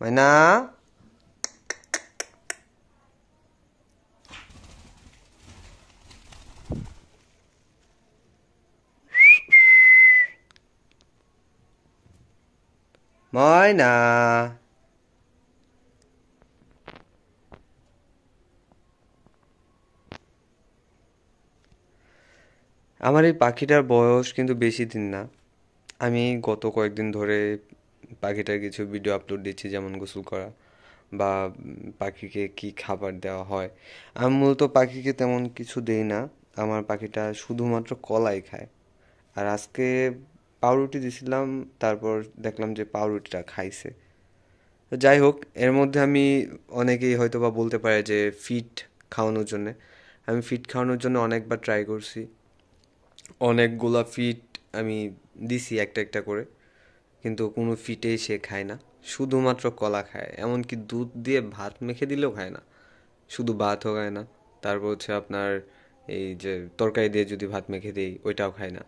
ময়না, ময়না। আমার এই পাখিটার বয়স কিন্তু বেশি দিন না। আমি গত কয়েকদিন ধরে পাখিটার কিছু ভিডিও আপলোড দিচ্ছি, যেমন গোসল করা বা পাখিকে কি খাবার দেওয়া হয়। আমি মূলত পাখিকে তেমন কিছু দেই না। আমার পাখিটা শুধুমাত্র কলাই খায়। আর আজকে পাউরুটি দিছিলাম, তারপর দেখলাম যে পাউরুটিটা খাইছে। তো যাই হোক, এর মধ্যে আমি অনেকেই হয়তো বা বলতে পারে যে ফিড খাওয়ানোর জন্যে, আমি ফিড খাওয়ানোর জন্য অনেকবার ট্রাই করছি। অনেকগুলা ফিড আমি দিছি একটা একটা করে, কিন্তু কোনো ফিটেই সে খায় না। শুধুমাত্র কলা খায়, এমনকি দুধ দিয়ে ভাত মেখে দিলেও খায় না। শুধু ভাতও খায় না, তারপর হচ্ছে আপনার এই যে তরকারি দিয়ে যদি ভাত মেখে দিই ওইটাও খায় না,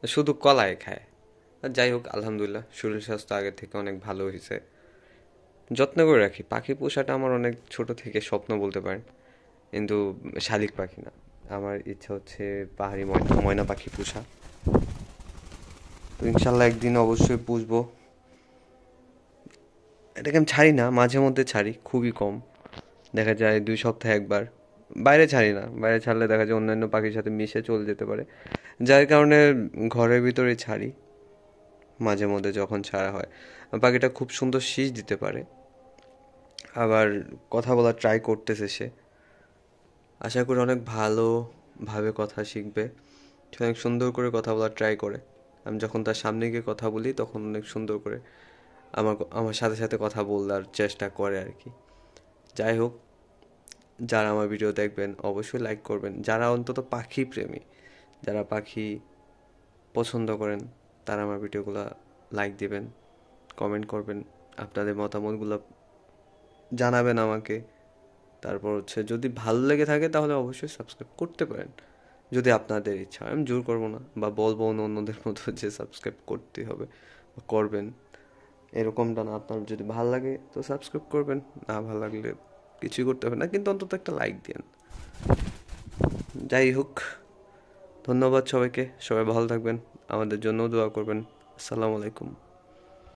শুধু কলাই খায়। আর যাই হোক, আলহামদুলিল্লাহ শরীর স্বাস্থ্য আগের থেকে অনেক ভালো হয়েছে। যত্ন করে রাখি। পাখি পোষাটা আমার অনেক ছোট থেকে স্বপ্ন বলতে পারেন, কিন্তু শালিক পাখি না। আমার ইচ্ছা হচ্ছে পাহাড়ি ময়না ময়না পাখি পোষা। তো ইনশাল্লাহ একদিন অবশ্যই পুষবো। এটাকে আমি ছাড়ি না, মাঝে মধ্যে ছাড়ি, খুবই কম। দেখা যায় 2 সপ্তাহে একবার। বাইরে ছাড়ি না, বাইরে ছাড়লে দেখা যায় অন্যান্য পাখির সাথে মিশে চলে যেতে পারে, যার কারণে ঘরের ভিতরে ছাড়ি মাঝে মধ্যে যখন ছাড়া হয়। পাখিটা খুব সুন্দর শীষ দিতে পারে, আবার কথা বলা ট্রাই করতেছে সে। আশা করি অনেক ভালোভাবে কথা শিখবে। সে অনেক সুন্দর করে কথা বলার ট্রাই করে। আমি যখন তার সামনে গিয়ে কথা বলি তখন অনেক সুন্দর করে আমার আমার সাথে সাথে কথা বলার চেষ্টা করে আর কি। যাই হোক, যারা আমার ভিডিও দেখবেন অবশ্যই লাইক করবেন। যারা অন্তত পাখি প্রেমী, যারা পাখি পছন্দ করেন, তারা আমার ভিডিওগুলো লাইক দিবেন, কমেন্ট করবেন, আপনাদের মতামতগুলো জানাবেন আমাকে। তারপর হচ্ছে যদি ভালো লেগে থাকে তাহলে অবশ্যই সাবস্ক্রাইব করতে পারেন, যদি আপনাদের ইচ্ছা হয়। আমি জোর করবো না বা বলবো না অন্যদের মতো যে সাবস্ক্রাইব করতে হবে বা করবেন, এরকমটা না। আপনার যদি ভালো লাগে তো সাবস্ক্রাইব করবেন, না ভালো লাগলে কিছুই করতে হবে না, কিন্তু অন্তত একটা লাইক দিন। যাই হোক, ধন্যবাদ সবাইকে। সবাই ভালো থাকবেন, আমাদের জন্যও দোয়া করবেন। আসসালামু আলাইকুম।